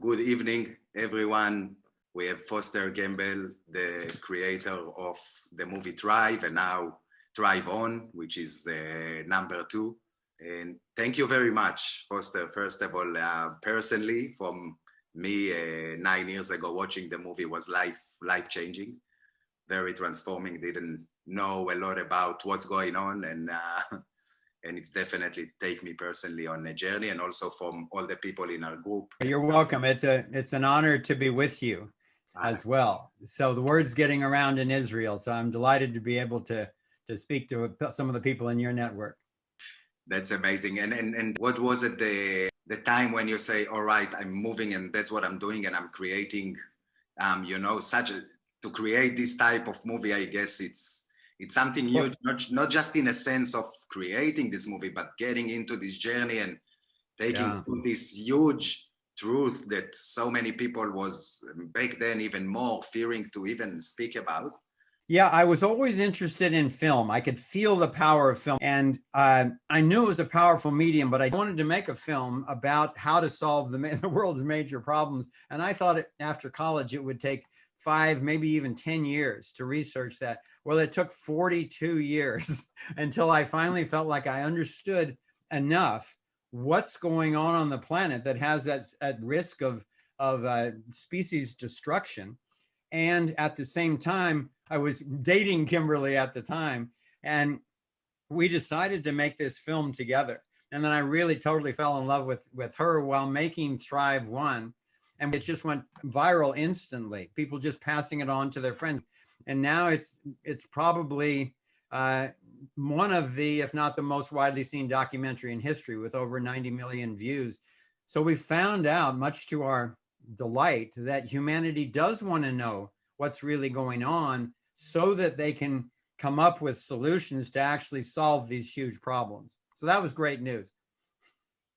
Good evening, everyone. We have Foster Gmble, the creator of the movie Thrive, and now Thrive On, which is number 2. And thank you very much, Foster. First of all, personally, from me 9 years ago, watching the movie was life-changing, very transforming. Didn't know a lot about what's going on, and it's definitely take me personally on a journey, and also from all the people in our group. You're welcome. It's an honor to be with you as well. So the word's getting around in Israel, so I'm delighted to be able to speak to some of the people in your network. That's amazing. And what was it the time when you say, all right, I'm moving and that's what I'm doing and I'm creating, to create this type of movie, I guess it's something huge, not just in a sense of creating this movie, but getting into this journey and taking this huge truth that so many people was back then even more fearing to even speak about. Yeah, I was always interested in film. I could feel the power of film, and I knew it was a powerful medium, but I wanted to make a film about how to solve the world's major problems. And I thought after college it would take 5, maybe even 10 years to research that. Well, it took 42 years until I finally felt like I understood enough what's going on the planet that has that at risk of species destruction. And at the same time, I was dating Kimberly at the time, and we decided to make this film together. And then I really totally fell in love with her while making Thrive One. And it just went viral instantly, people just passing it on to their friends. And now it's probably one of the, if not the most widely seen documentary in history, with over 90 million views. So we found out, much to our delight, that humanity does want to know what's really going on so that they can come up with solutions to actually solve these huge problems. So that was great news.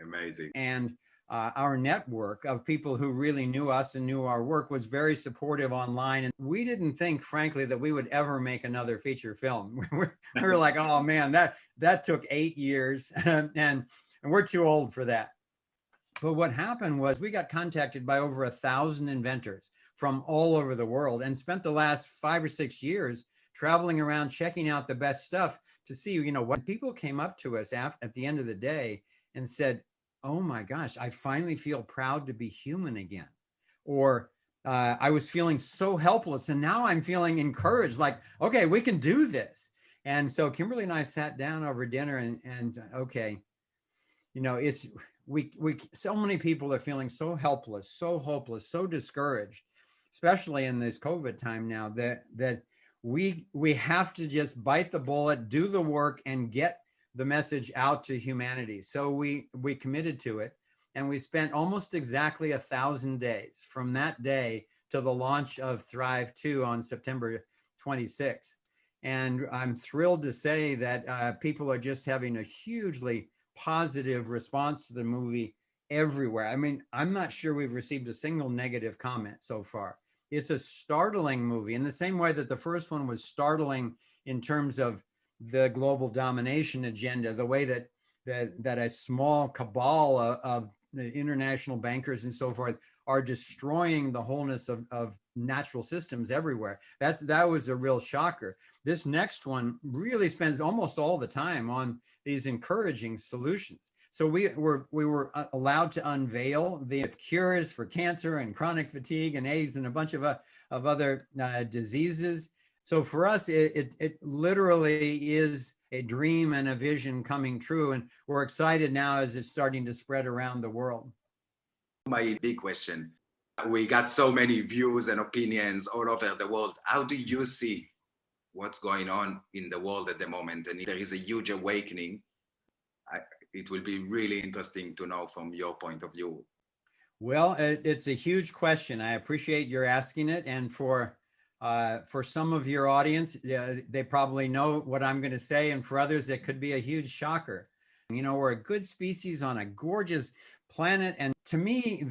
Amazing. And our network of people who really knew us and knew our work was very supportive online. And we didn't think, frankly, that we would ever make another feature film. We were like, oh man, that took 8 years and we're too old for that. But what happened was we got contacted by over 1,000 inventors from all over the world and spent the last 5 or 6 years traveling around, checking out the best stuff to see, what people came up to us at the end of the day and said, oh my gosh, I finally feel proud to be human again. Or I was feeling so helpless and now I'm feeling encouraged, like, okay, we can do this. And so Kimberly and I sat down over dinner and okay, we so many people are feeling so helpless, so hopeless, so discouraged, especially in this COVID time now, that we have to just bite the bullet, do the work, and get the message out to humanity. So we committed to it, and we spent almost exactly 1,000 days from that day to the launch of Thrive 2 on September 26th. And I'm thrilled to say that people are just having a hugely positive response to the movie everywhere. I mean, I'm not sure we've received a single negative comment so far. It's a startling movie in the same way that the first one was startling in terms of the global domination agenda, the way that a small cabal of the international bankers and so forth are destroying the wholeness of natural systems everywhere. That was a real shocker. This next one really spends almost all the time on these encouraging solutions. So we were allowed to unveil the cures for cancer and chronic fatigue and AIDS and a bunch of other diseases. So for us, it literally is a dream and a vision coming true. And we're excited now as it's starting to spread around the world. My big question, we got so many views and opinions all over the world. How do you see what's going on in the world at the moment? And if there is a huge awakening, it will be really interesting to know from your point of view. Well, it's a huge question. I appreciate your asking it. And for some of your audience, they probably know what I'm going to say. And for others, it could be a huge shocker. We're a good species on a gorgeous planet. And to me,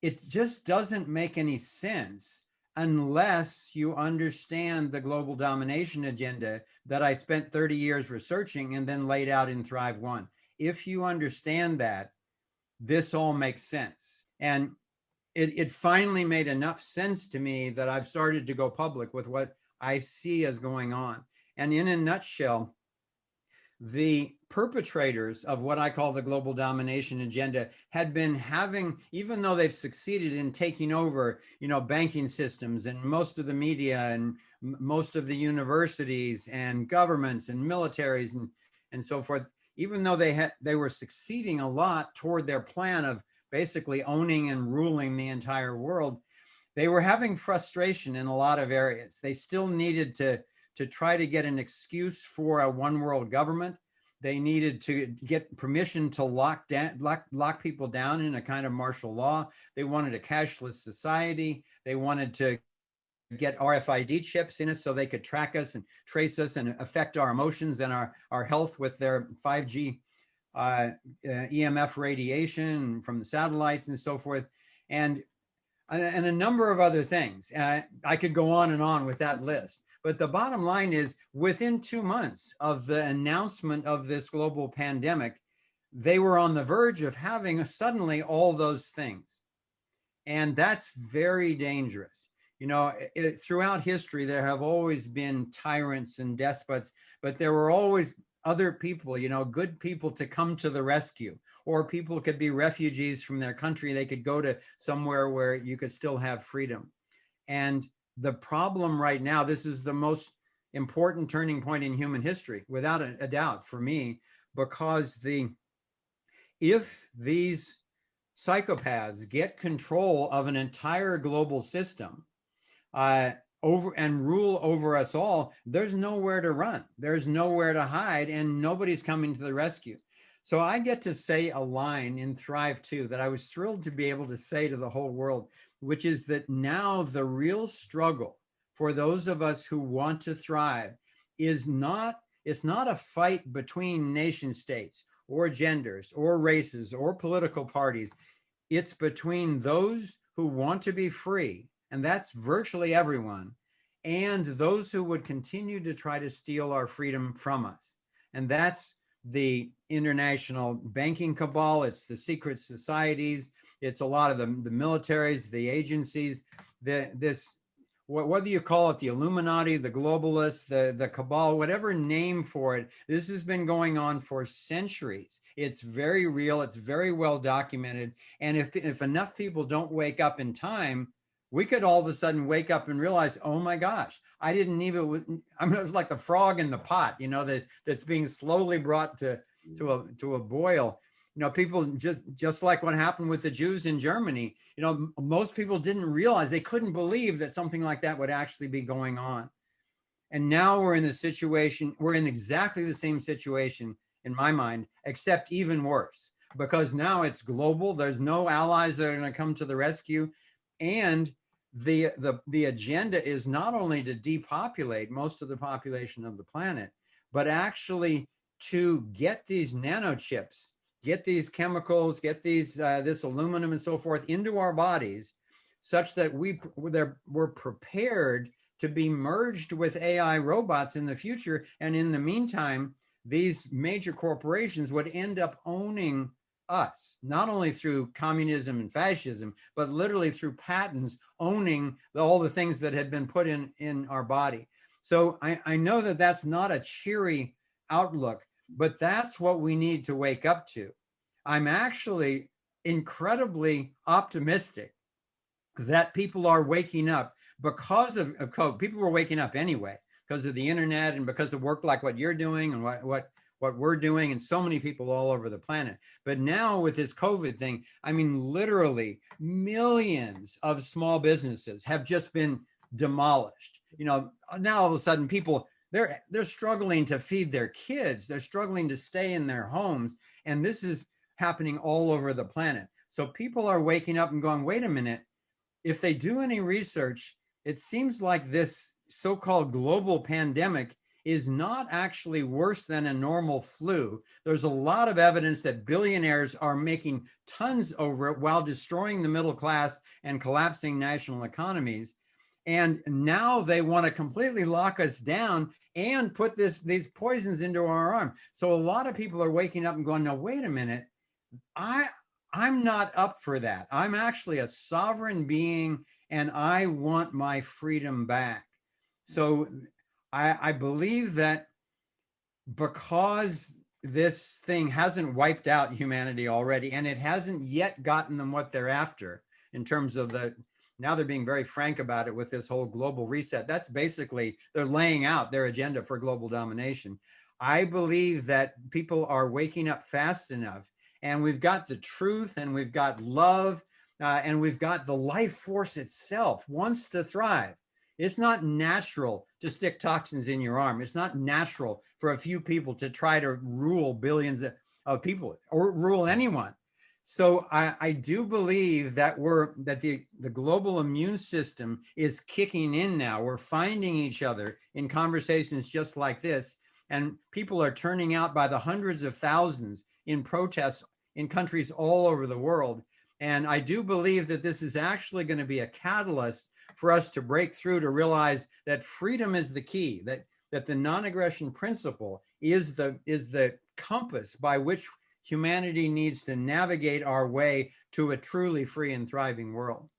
it just doesn't make any sense unless you understand the global domination agenda that I spent 30 years researching and then laid out in Thrive One. If you understand that, this all makes sense. And it finally made enough sense to me that I've started to go public with what I see as going on. And in a nutshell, the perpetrators of what I call the global domination agenda had been having, even though they've succeeded in taking over, banking systems and most of the media and most of the universities and governments and militaries and so forth, even though they were succeeding a lot toward their plan of basically owning and ruling the entire world, they were having frustration in a lot of areas. They still needed to try to get an excuse for a one world government. They needed to get permission to lock people down in a kind of martial law. They wanted a cashless society. They wanted to get RFID chips in us so they could track us and trace us and affect our emotions and our health with their 5G EMF radiation from the satellites and so forth. And a number of other things. I could go on and on with that list. But the bottom line is, within 2 months of the announcement of this global pandemic, they were on the verge of having suddenly all those things. And that's very dangerous. Throughout history, there have always been tyrants and despots, but there were always other people, good people to come to the rescue. Or people could be refugees from their country. They could go to somewhere where you could still have freedom. And the problem right now, this is the most important turning point in human history, without a doubt for me, because if these psychopaths get control of an entire global system over and rule over us all, there's nowhere to run. There's nowhere to hide, and nobody's coming to the rescue. So I get to say a line in Thrive 2 that I was thrilled to be able to say to the whole world, which is that now the real struggle for those of us who want to thrive it's not a fight between nation states or genders or races or political parties. It's between those who want to be free, and that's virtually everyone, and those who would continue to try to steal our freedom from us. And that's the international banking cabal, it's the secret societies, it's a lot of the militaries, the agencies, whether you call it the Illuminati, the globalists, the cabal, whatever name for it, this has been going on for centuries. It's very real, it's very well documented. And if enough people don't wake up in time, we could all of a sudden wake up and realize, oh my gosh, it was like the frog in the pot, that's being slowly brought to a boil. People just like what happened with the Jews in Germany, most people didn't realize, they couldn't believe that something like that would actually be going on. And now we're in exactly the same situation in my mind, except even worse, because now it's global. There's no allies that are going to come to the rescue. And the agenda is not only to depopulate most of the population of the planet, but actually to get these nanochips, get these chemicals, get this aluminum and so forth into our bodies, such that we're prepared to be merged with AI robots in the future. And in the meantime, these major corporations would end up owning us, not only through communism and fascism, but literally through patents, owning all the things that had been put in our body. So I know that that's not a cheery outlook, but that's what we need to wake up to. I'm actually incredibly optimistic that people are waking up because of COVID. People were waking up anyway because of the internet and because of work like what you're doing and what we're doing, and so many people all over the planet. But now with this COVID thing, I mean, literally millions of small businesses have just been demolished. Now all of a sudden people, they're struggling to feed their kids. They're struggling to stay in their homes. And this is happening all over the planet. So people are waking up and going, wait a minute, if they do any research, it seems like this so-called global pandemic is not actually worse than a normal flu. There's a lot of evidence that billionaires are making tons over it while destroying the middle class and collapsing national economies. And now they want to completely lock us down and put these poisons into our arm. So a lot of people are waking up and going, no, wait a minute. I'm not up for that. I'm actually a sovereign being and I want my freedom back. So I believe that because this thing hasn't wiped out humanity already, and it hasn't yet gotten them what they're after in terms of now they're being very frank about it with this whole global reset. That's basically, they're laying out their agenda for global domination. I believe that people are waking up fast enough, and we've got the truth, and we've got love, and we've got the life force itself wants to thrive. It's not natural to stick toxins in your arm. It's not natural for a few people to try to rule billions of people or rule anyone. So I do believe that the global immune system is kicking in now. We're finding each other in conversations just like this, and people are turning out by the hundreds of thousands in protests in countries all over the world. And I do believe that this is actually going to be a catalyst for us to break through, to realize that freedom is the key, that the non-aggression principle is the compass by which humanity needs to navigate our way to a truly free and thriving world.